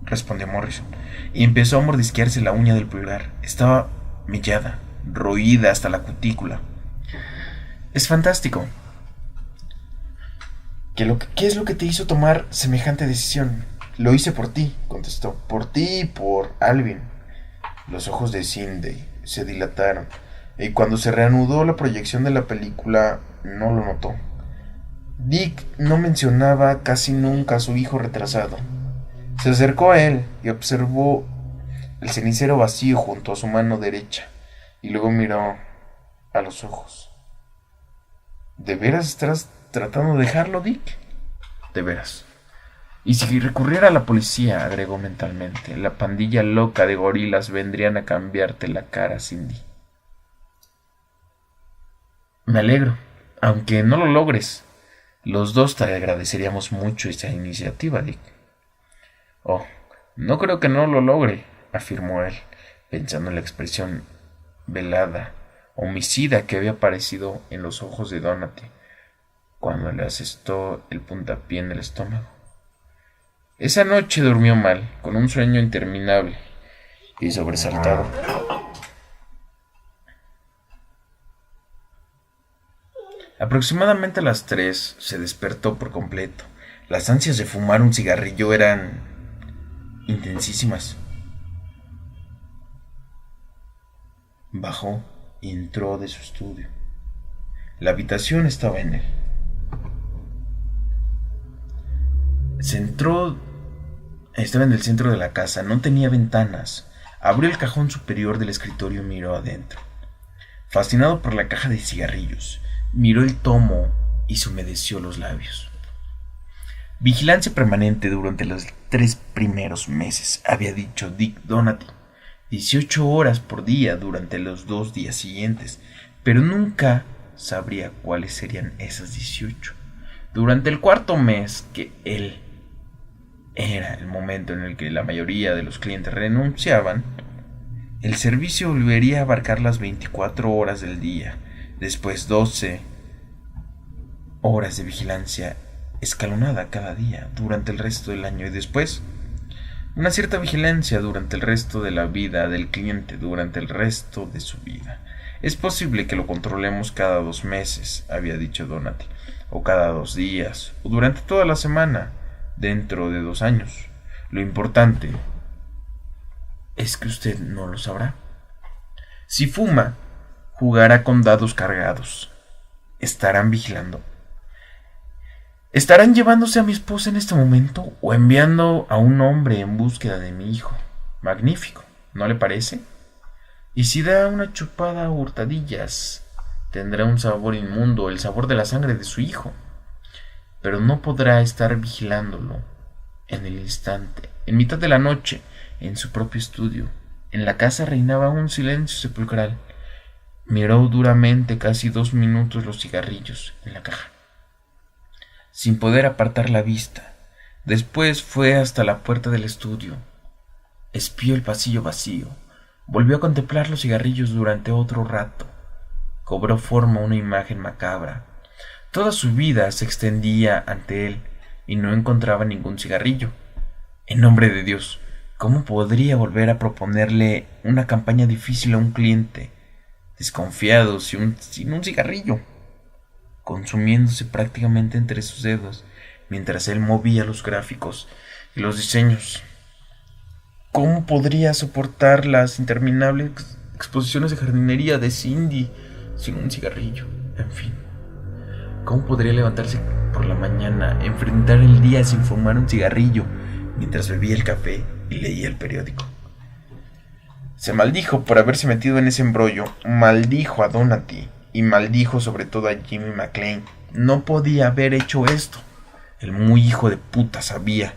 Speaker 1: respondió Morrison, y empezó a mordisquearse la uña del pulgar. Estaba mellada, roída hasta la cutícula. Es fantástico. ¿Qué es lo que te hizo tomar semejante decisión? Lo hice por ti, contestó. Por ti y por Alvin. Los ojos de Cindy se dilataron, y cuando se reanudó la proyección de la película, no lo notó. Dick no mencionaba casi nunca a su hijo retrasado. Se acercó a él y observó el cenicero vacío junto a su mano derecha y luego miró a los ojos. ¿De veras estás tratando de dejarlo, Dick? De veras. Y si recurriera a la policía, agregó mentalmente, la pandilla loca de gorilas vendrían a cambiarte la cara, Cindy. Me alegro, aunque no lo logres. Los dos te agradeceríamos mucho esa iniciativa, Dick. Oh, no creo que no lo logre, afirmó él, pensando en la expresión velada, homicida que había aparecido en los ojos de Donati cuando le asestó el puntapié en el estómago. Esa noche durmió mal, con un sueño interminable y sobresaltado. Aproximadamente a las 3 se despertó por completo. Las ansias de fumar un cigarrillo eran intensísimas. Bajó y entró de su estudio. La habitación estaba en él. Estaba en el centro de la casa, no tenía ventanas. Abrió el cajón superior del escritorio y miró adentro. Fascinado por la caja de cigarrillos, miró el tomo y se humedeció los labios. Vigilancia permanente durante los 3 primeros meses, había dicho Dick Donati. 18 horas por día durante los 2 días siguientes, pero nunca sabría cuáles serían esas 18. Durante el 4.º mes, que él era el momento en el que la mayoría de los clientes renunciaban, el servicio volvería a abarcar las 24 horas del día, después 12 horas de vigilancia escalonada cada día durante el resto del año y después una cierta vigilancia durante el resto de la vida del cliente durante el resto de su vida. Es posible que lo controlemos cada 2 meses, había dicho Donati, o cada 2 días, o durante toda la semana, dentro de 2 años. Lo importante es que usted no lo sabrá. Si fuma, jugará con dados cargados. Estarán vigilando. ¿Estarán llevándose a mi esposa en este momento o enviando a un hombre en búsqueda de mi hijo? Magnífico, ¿no le parece? Y si da una chupada a hurtadillas, tendrá un sabor inmundo, el sabor de la sangre de su hijo. Pero no podrá estar vigilándolo en el instante, en mitad de la noche, en su propio estudio. En la casa reinaba un silencio sepulcral. Miró duramente casi 2 minutos los cigarrillos en la caja, sin poder apartar la vista. Después fue hasta la puerta del estudio. Espió el pasillo vacío. Volvió a contemplar los cigarrillos durante otro rato. Cobró forma una imagen macabra. Toda su vida se extendía ante él y no encontraba ningún cigarrillo. En nombre de Dios, ¿cómo podría volver a proponerle una campaña difícil a un cliente desconfiado sin un cigarrillo, consumiéndose prácticamente entre sus dedos mientras él movía los gráficos y los diseños? ¿Cómo podría soportar las interminables exposiciones de jardinería de Cindy sin un cigarrillo? En fin, ¿cómo podría levantarse por la mañana, enfrentar el día sin fumar un cigarrillo mientras bebía el café y leía el periódico? Se maldijo por haberse metido en ese embrollo, maldijo a Donati y maldijo sobre todo a Jimmy McClane. No podía haber hecho esto. El muy hijo de puta sabía.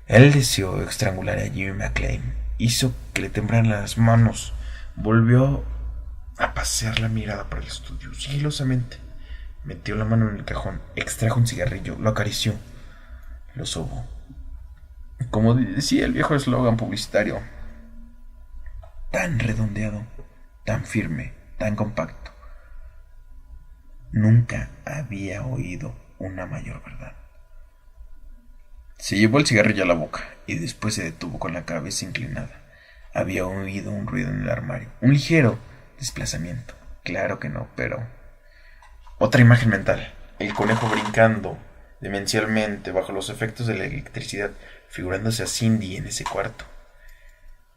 Speaker 1: Él deseó estrangular a Jimmy McClane. Hizo que le temblaran las manos. Volvió a pasear la mirada por el estudio sigilosamente. Metió la mano en el cajón, extrajo un cigarrillo, lo acarició, lo sobó. Como decía el viejo eslogan publicitario, tan redondeado, tan firme, tan compacto. Nunca había oído una mayor verdad. Se llevó el cigarrillo a la boca y después se detuvo con la cabeza inclinada. Había oído un ruido en el armario, un ligero desplazamiento. Claro que no, pero... Otra imagen mental, el conejo brincando demencialmente bajo los efectos de la electricidad, figurándose a Cindy en ese cuarto.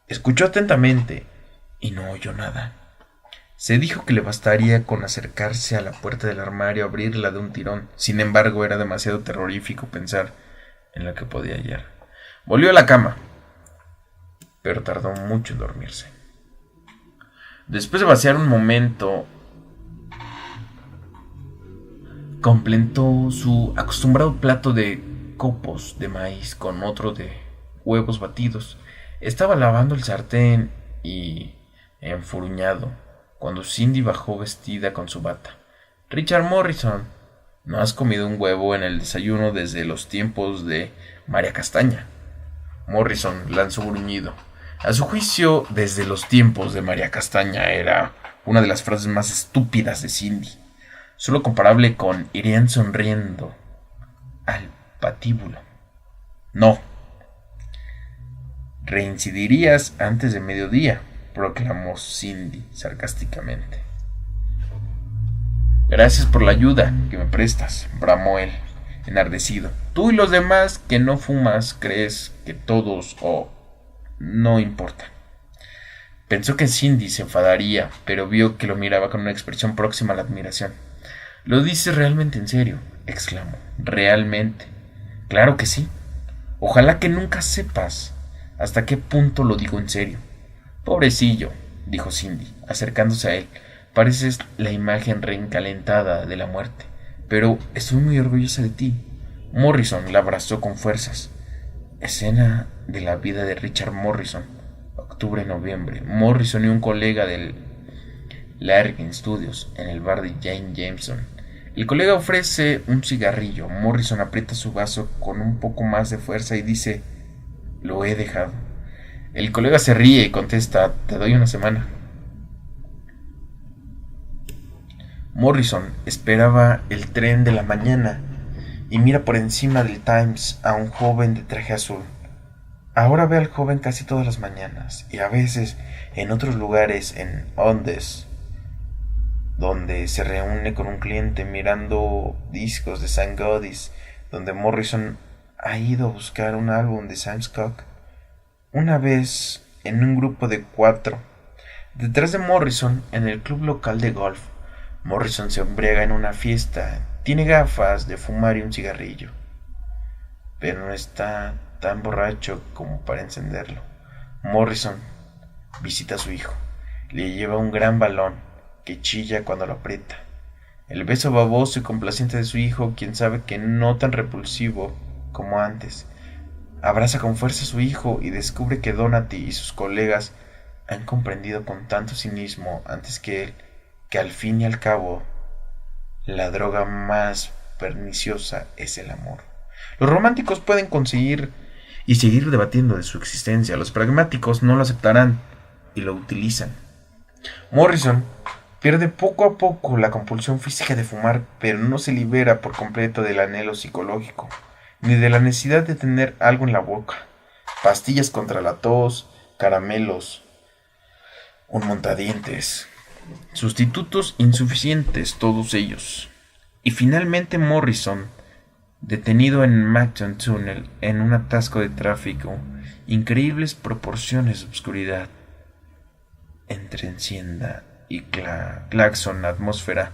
Speaker 1: Escuchó atentamente y no oyó nada. Se dijo que le bastaría con acercarse a la puerta del armario, abrirla de un tirón. Sin embargo, era demasiado terrorífico pensar en lo que podía hallar. Volvió a la cama. pero tardó mucho en dormirse. Después de vaciar un momento, completó su acostumbrado plato de copos de maíz con otro de huevos batidos. Estaba lavando el sartén y enfurruñado cuando Cindy bajó vestida con su bata. Richard Morrison, no has comido un huevo en el desayuno desde los tiempos de María Castaña. Morrison lanzó un gruñido. A su juicio, desde los tiempos de María Castaña era una de las frases más estúpidas de Cindy, solo comparable con irían sonriendo al patíbulo. No. Reincidirías antes de mediodía, proclamó Cindy sarcásticamente. Gracias por la ayuda que me prestas, bramó él, enardecido. Tú y los demás que no fumas crees que todos no importa. Pensó que Cindy se enfadaría, pero vio que lo miraba con una expresión próxima a la admiración. ¿Lo dices realmente en serio?, exclamó. ¿Realmente? Claro que sí. Ojalá que nunca sepas hasta qué punto lo digo en serio. Pobrecillo, dijo Cindy, acercándose a él. Pareces la imagen reencalentada de la muerte, pero estoy muy orgullosa de ti. Morrison la abrazó con fuerzas. Escena de la vida de Richard Morrison. Octubre-noviembre. Morrison y un colega del Larkin Studios en el bar de Jane Jameson. El colega ofrece un cigarrillo. Morrison aprieta su vaso con un poco más de fuerza y dice: lo he dejado. El colega se ríe y contesta: te doy una semana. Morrison esperaba el tren de la mañana y mira por encima del Times a un joven de traje azul. Ahora ve al joven casi todas las mañanas y a veces en otros lugares en Ondes, donde se reúne con un cliente mirando discos de Sam Godis, donde Morrison ha ido a buscar un álbum de Sam Cooke. Una vez en un grupo de 4, detrás de Morrison en el club local de golf. Morrison se embriaga en una fiesta, tiene gafas de fumar y un cigarrillo, pero no está tan borracho como para encenderlo. Morrison visita a su hijo, le lleva un gran balón que chilla cuando lo aprieta. El beso baboso y complaciente de su hijo, quien sabe que no tan repulsivo como antes. Abraza con fuerza a su hijo y descubre que Donati y sus colegas han comprendido con tanto cinismo antes que él que al fin y al cabo la droga más perniciosa es el amor. Los románticos pueden conseguir y seguir debatiendo de su existencia. Los pragmáticos no lo aceptarán y lo utilizan. Morrison pierde poco a poco la compulsión física de fumar, pero no se libera por completo del anhelo psicológico, ni de la necesidad de tener algo en la boca. Pastillas contra la tos, caramelos, un montadientes, sustitutos insuficientes, todos ellos. Y finalmente Morrison, detenido en Macton Tunnel en un atasco de tráfico, increíbles proporciones de oscuridad, entre encienda y claxon, atmósfera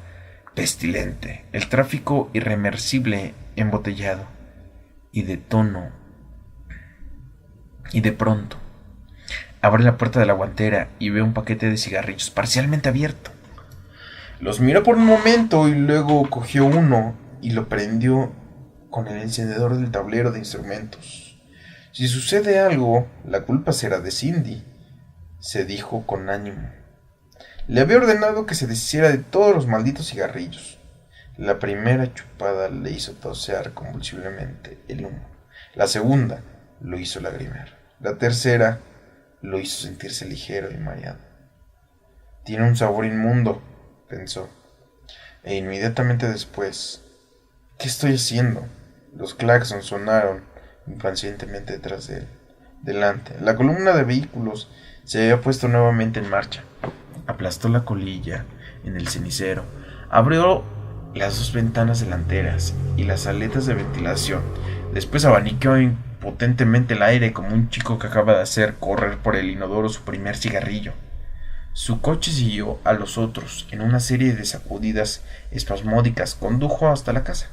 Speaker 1: pestilente, el tráfico irremersible embotellado, y de pronto abre la puerta de la guantera y ve un paquete de cigarrillos parcialmente abierto. Los miró por un momento y luego cogió uno y lo prendió con el encendedor del tablero de instrumentos. Si sucede algo, la culpa será de Cindy, se dijo con ánimo. Le había ordenado que se deshiciera de todos los malditos cigarrillos. La primera chupada le hizo toser convulsivamente el humo. La segunda lo hizo lagrimear. La tercera lo hizo sentirse ligero y mareado. Tiene un sabor inmundo, pensó. E inmediatamente después, ¿qué estoy haciendo? Los claxons sonaron impacientemente detrás de él. Delante, la columna de vehículos se había puesto nuevamente en marcha. Aplastó la colilla en el cenicero, abrió las 2 ventanas delanteras y las aletas de ventilación. Después abaniqueó impotentemente el aire como un chico que acaba de hacer correr por el inodoro su primer cigarrillo. Su coche siguió a los otros en una serie de sacudidas espasmódicas. Condujo hasta la casa.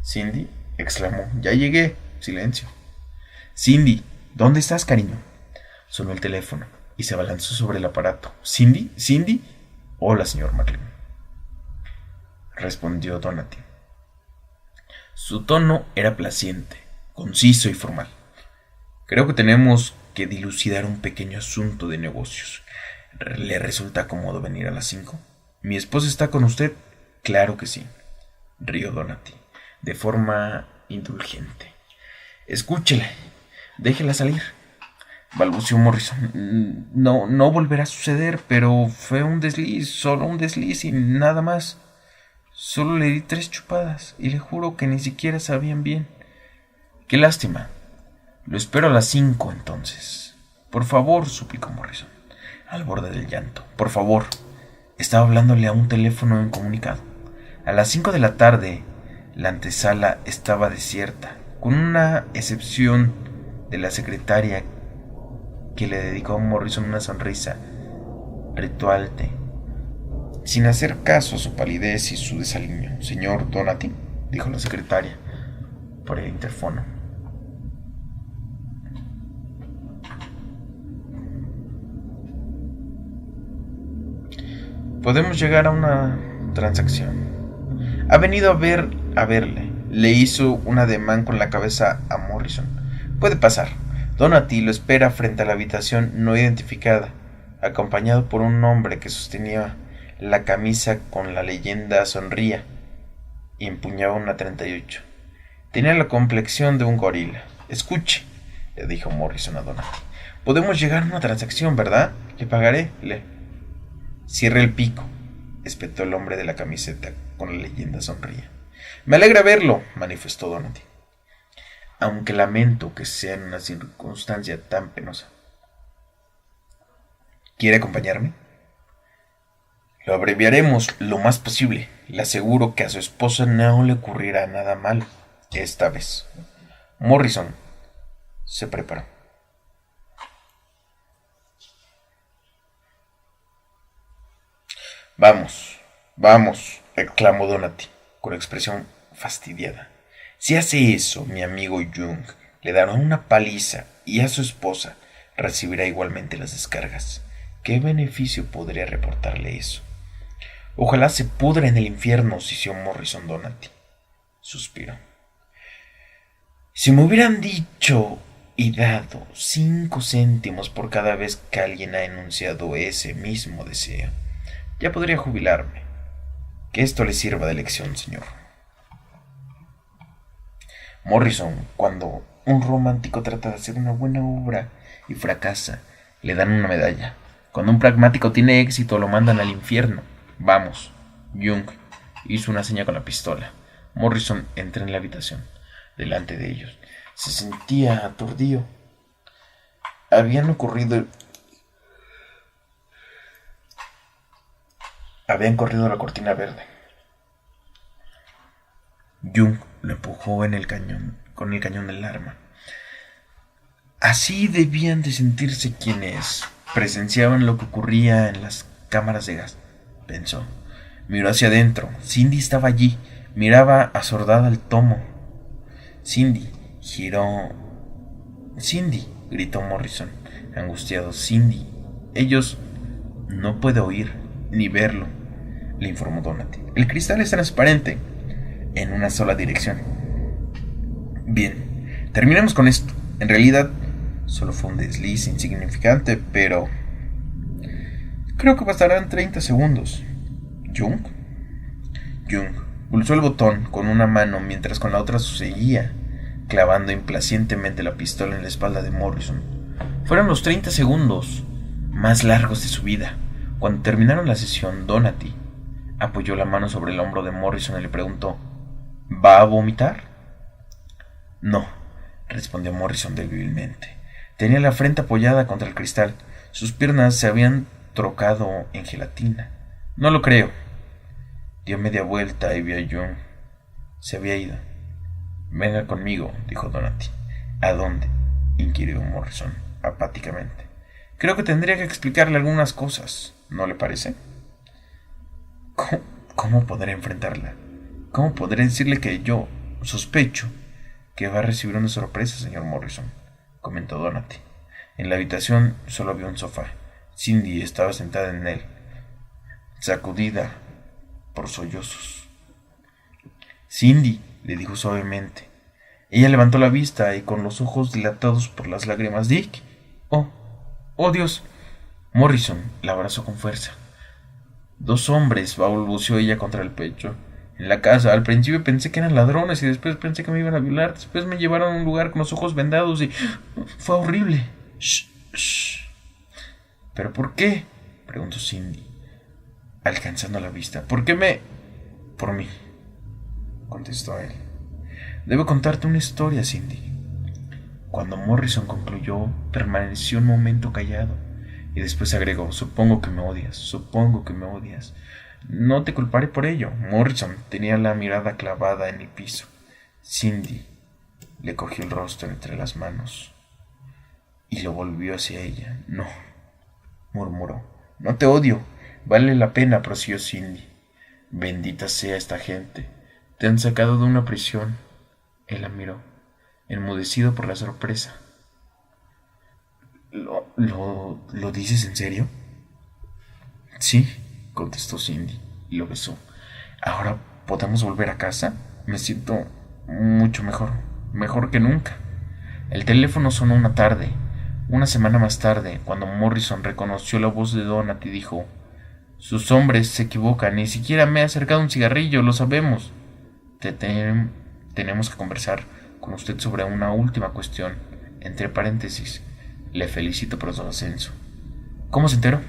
Speaker 1: Cindy, exclamó, ya llegué. Silencio. Cindy, ¿dónde estás, cariño? Sonó el teléfono y se abalanzó sobre el aparato. ¿Cindy? ¿Cindy? Hola, señor Maclean, respondió Donati. Su tono era placiente, conciso y formal. Creo que tenemos que dilucidar un pequeño asunto de negocios. ¿Le resulta cómodo venir a las 5? ¿Mi esposa está con usted? Claro que sí, rió Donati, de forma indulgente. Escúchela, déjela salir, balbuceó Morrison. No volverá a suceder, pero fue un desliz, solo un desliz y nada más. Solo le di 3 chupadas y le juro que ni siquiera sabían bien. Qué lástima. Lo espero a las 5 entonces. Por favor, suplicó Morrison, al borde del llanto. Por favor. Estaba hablándole a un teléfono incomunicado. A las 5 de la tarde, la antesala estaba desierta, con una excepción de la secretaria que le dedicó a Morrison una sonrisa ritual. Sin hacer caso a su palidez y su desaliño. Señor Donati, dijo la secretaria por el interfono. Podemos llegar a una transacción. Ha venido a verle. Le hizo un ademán con la cabeza a Morrison. Puede pasar. Donati lo espera frente a la habitación no identificada, acompañado por un hombre que sostenía la camisa con la leyenda Sonría y empuñaba una 38. Tenía la complexión de un gorila. Escuche, le dijo Morrison a Donati. Podemos llegar a una transacción, ¿verdad? Le pagaré. Cierre el pico, espetó el hombre de la camiseta con la leyenda Sonría. Me alegra verlo, manifestó Donati, aunque lamento que sea en una circunstancia tan penosa. ¿Quiere acompañarme? Lo abreviaremos lo más posible. Le aseguro que a su esposa no le ocurrirá nada malo esta vez. Morrison se preparó. Vamos, exclamó Donati, con expresión fastidiada. Si hace eso, mi amigo Jung le dará una paliza y a su esposa recibirá igualmente las descargas. ¿Qué beneficio podría reportarle eso? Ojalá se pudra en el infierno, sisió Morrison. Donati suspiró. Si me hubieran dicho y dado 5 céntimos por cada vez que alguien ha enunciado ese mismo deseo, ya podría jubilarme. Que esto le sirva de lección, señor. Morrison, cuando un romántico trata de hacer una buena obra y fracasa, le dan una medalla. Cuando un pragmático tiene éxito, lo mandan al infierno. Vamos. Jung hizo una seña con la pistola. Morrison entró en la habitación. Delante de ellos se sentía aturdido. Habían corrido la cortina verde. Jung lo empujó con el cañón del arma. Así debían de sentirse quienes presenciaban lo que ocurría en las cámaras de gas, pensó. Miró hacia adentro. Cindy estaba allí. Miraba asordada el tomo. Cindy giró. Cindy, gritó Morrison, angustiado. Cindy. Ellos no puede oír ni verlo, le informó Donati. El cristal es transparente en una sola dirección. Bien, terminemos con esto. En realidad, solo fue un desliz insignificante, pero creo que bastarán 30 segundos. Jung pulsó el botón con una mano mientras con la otra seguía clavando implacientemente la pistola en la espalda de Morrison. Fueron los 30 segundos más largos de su vida. Cuando terminaron la sesión, Donati apoyó la mano sobre el hombro de Morrison y le preguntó: ¿Va a vomitar? No, respondió Morrison débilmente. Tenía la frente apoyada contra el cristal. Sus piernas se habían trocado en gelatina. No lo creo. Dio media vuelta y vio a Jung. Se había ido. Venga conmigo, dijo Donati. ¿A dónde?, inquirió Morrison apáticamente. Creo que tendría que explicarle algunas cosas, ¿no le parece? ¿Cómo podré enfrentarla? ¿Cómo podré decirle que yo sospecho que va a recibir una sorpresa, señor Morrison?, comentó Donati. En la habitación solo había un sofá. Cindy estaba sentada en él, sacudida por sollozos. Cindy, le dijo suavemente. Ella levantó la vista y con los ojos dilatados por las lágrimas, Dick. Oh, oh Dios. Morrison la abrazó con fuerza. 2 hombres, balbuceó ella contra el pecho. En la casa, al principio pensé que eran ladrones y después pensé que me iban a violar. Después me llevaron a un lugar con los ojos vendados y fue horrible. Shh, shh. ¿Pero por qué? Preguntó Cindy, alcanzando la vista. ¿Por qué me...? Por mí, contestó él. Debo contarte una historia, Cindy. Cuando Morrison concluyó, permaneció un momento callado y después agregó: supongo que me odias, supongo que me odias. No te culparé por ello. Morrison tenía la mirada clavada en el piso. Cindy le cogió el rostro entre las manos y lo volvió hacia ella. No, murmuró. No te odio. Vale la pena, prosiguió Cindy. Bendita sea esta gente. Te han sacado de una prisión. Él la miró, enmudecido por la sorpresa. ¿Lo dices en serio? Sí, contestó Cindy y lo besó. ¿Ahora podemos volver a casa? Me siento mucho mejor, mejor que nunca. El teléfono sonó una tarde. Una semana más tarde, cuando Morrison reconoció la voz de Donat y dijo: sus hombres se equivocan, ni siquiera me he acercado un cigarrillo, lo sabemos. Tenemos que conversar con usted sobre una última cuestión. Entre paréntesis, le felicito por su ascenso. ¿Cómo se enteró?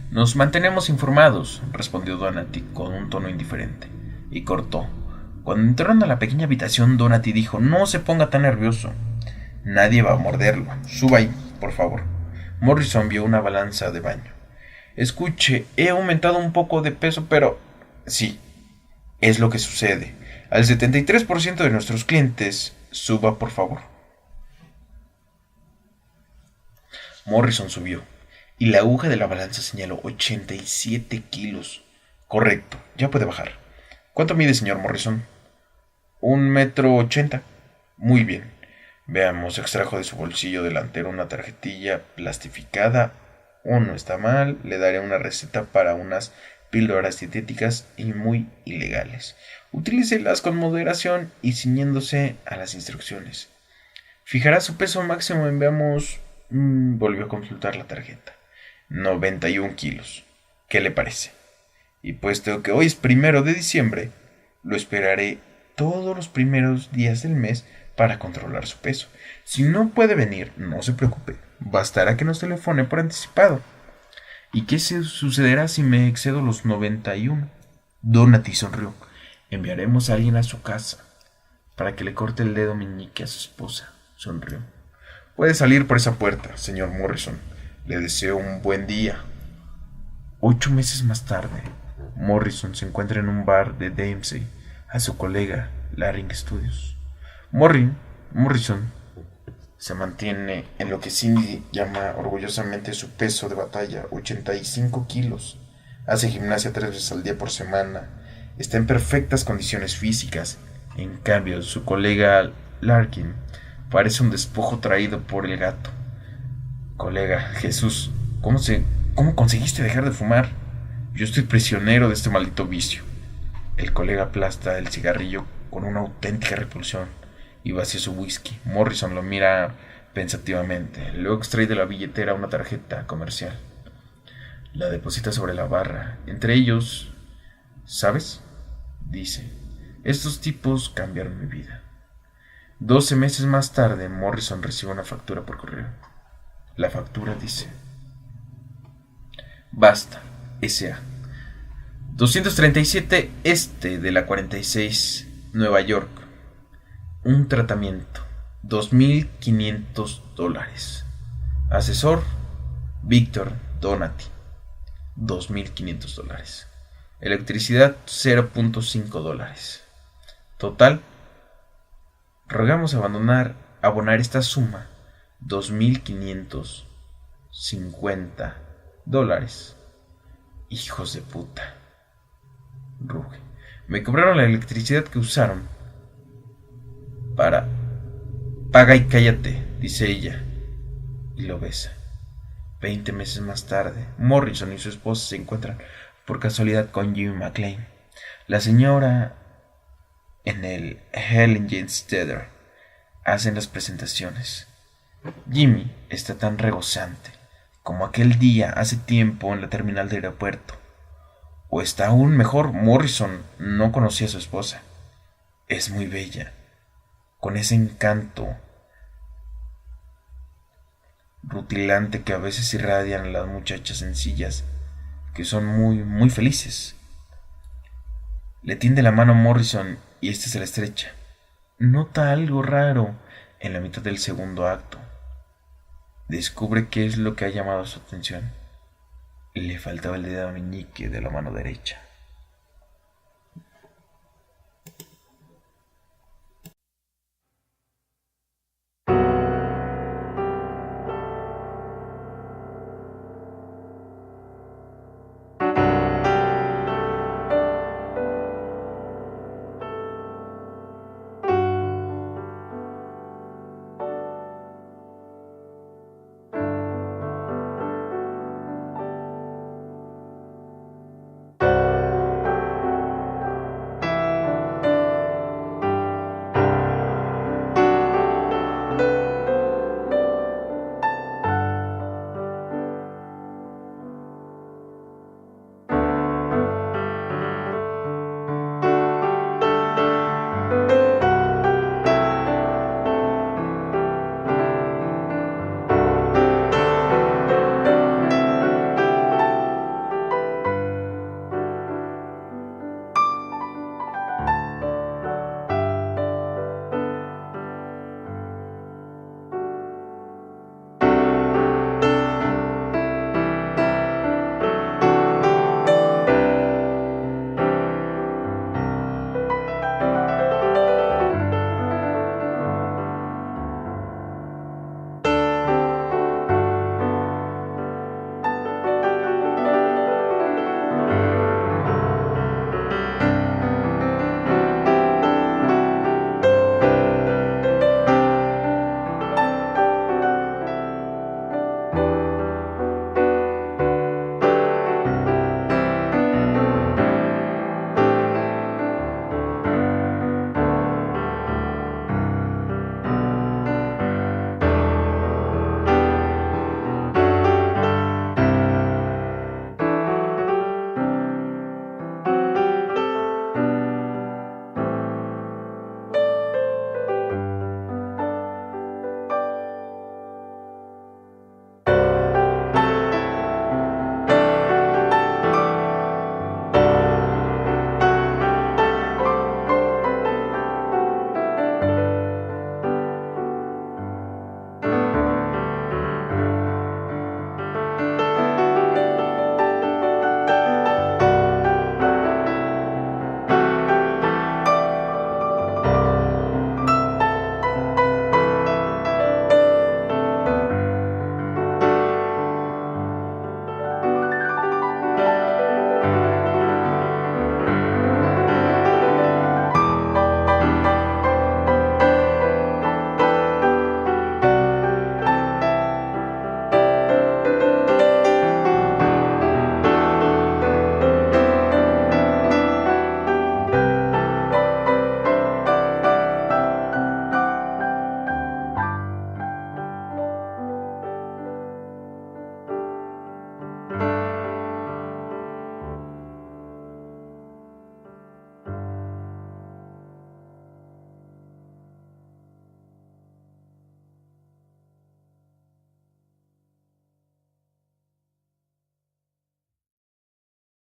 Speaker 1: Nos mantenemos informados, respondió Donati con un tono indiferente, y cortó. Cuando entraron a la pequeña habitación, Donati dijo: no se ponga tan nervioso. Nadie va a morderlo. Suba ahí, por favor. Morrison vio una balanza de baño. Escuche, he aumentado un poco de peso, pero... sí, es lo que sucede. Al 73% de nuestros clientes, suba, por favor. Morrison subió, y la aguja de la balanza señaló 87 kilos. Correcto, ya puede bajar. ¿Cuánto mide, señor Morrison? 1,80 m. Muy bien. Veamos, extrajo de su bolsillo delantero una tarjetilla plastificada. No está mal, le daré una receta para unas píldoras dietéticas y muy ilegales. Utilícelas con moderación y ciñéndose a las instrucciones. Fijará su peso máximo en, veamos... volvió a consultar la tarjeta. 91 kilos. ¿Qué le parece? Y puesto que hoy es 1 de diciembre, lo esperaré todos los primeros días del mes para controlar su peso. Si no puede venir, no se preocupe. Bastará que nos telefone por anticipado. ¿Y qué sucederá si me excedo los 91? Donati sonrió. Enviaremos a alguien a su casa para que le corte el dedo meñique a su esposa. Sonrió. Puede salir por esa puerta, señor Morrison. Le deseo un buen día. 8 meses más tarde, Morrison se encuentra en un bar de Dempsey a su colega Laring Studios. Morrison se mantiene en lo que Cindy llama orgullosamente su peso de batalla, 85 kilos. Hace gimnasia 3 veces al día por semana. Está en perfectas condiciones físicas. En cambio, su colega Larkin parece un despojo traído por el gato. Colega, Jesús, ¿cómo conseguiste dejar de fumar? Yo estoy prisionero de este maldito vicio. El colega aplasta el cigarrillo con una auténtica repulsión y vacía su whisky. Morrison lo mira pensativamente. Luego extrae de la billetera una tarjeta comercial. La deposita sobre la barra. Entre ellos, ¿sabes? Dice: estos tipos cambiaron mi vida. 12 meses más tarde, Morrison recibe una factura por correo. La factura dice: Basta, S.A. 237 este de la 46, Nueva York. Un tratamiento, $2,500. Asesor, Víctor Donati, $2,500. Electricidad, $0.5. Total, rogamos abonar esta suma, $2,550. Hijos de puta, ruge. Me cobraron la electricidad que usaron para... Paga y cállate, dice ella. y lo besa. 20 meses más tarde, Morrison y su esposa se encuentran por casualidad con Jimmy McLean, la señora en el Heiligen's Theater. Hacen las presentaciones. Jimmy está tan rebosante como aquel día hace tiempo en la terminal del aeropuerto. O está aún mejor, Morrison no conocía a su esposa. Es muy bella, con ese encanto rutilante que a veces irradian a las muchachas sencillas que son muy felices. Le tiende la mano a Morrison y este se la estrecha. Nota algo raro en la mitad del segundo acto. Descubre qué es lo que ha llamado su atención. Le faltaba el dedo meñique de la mano derecha.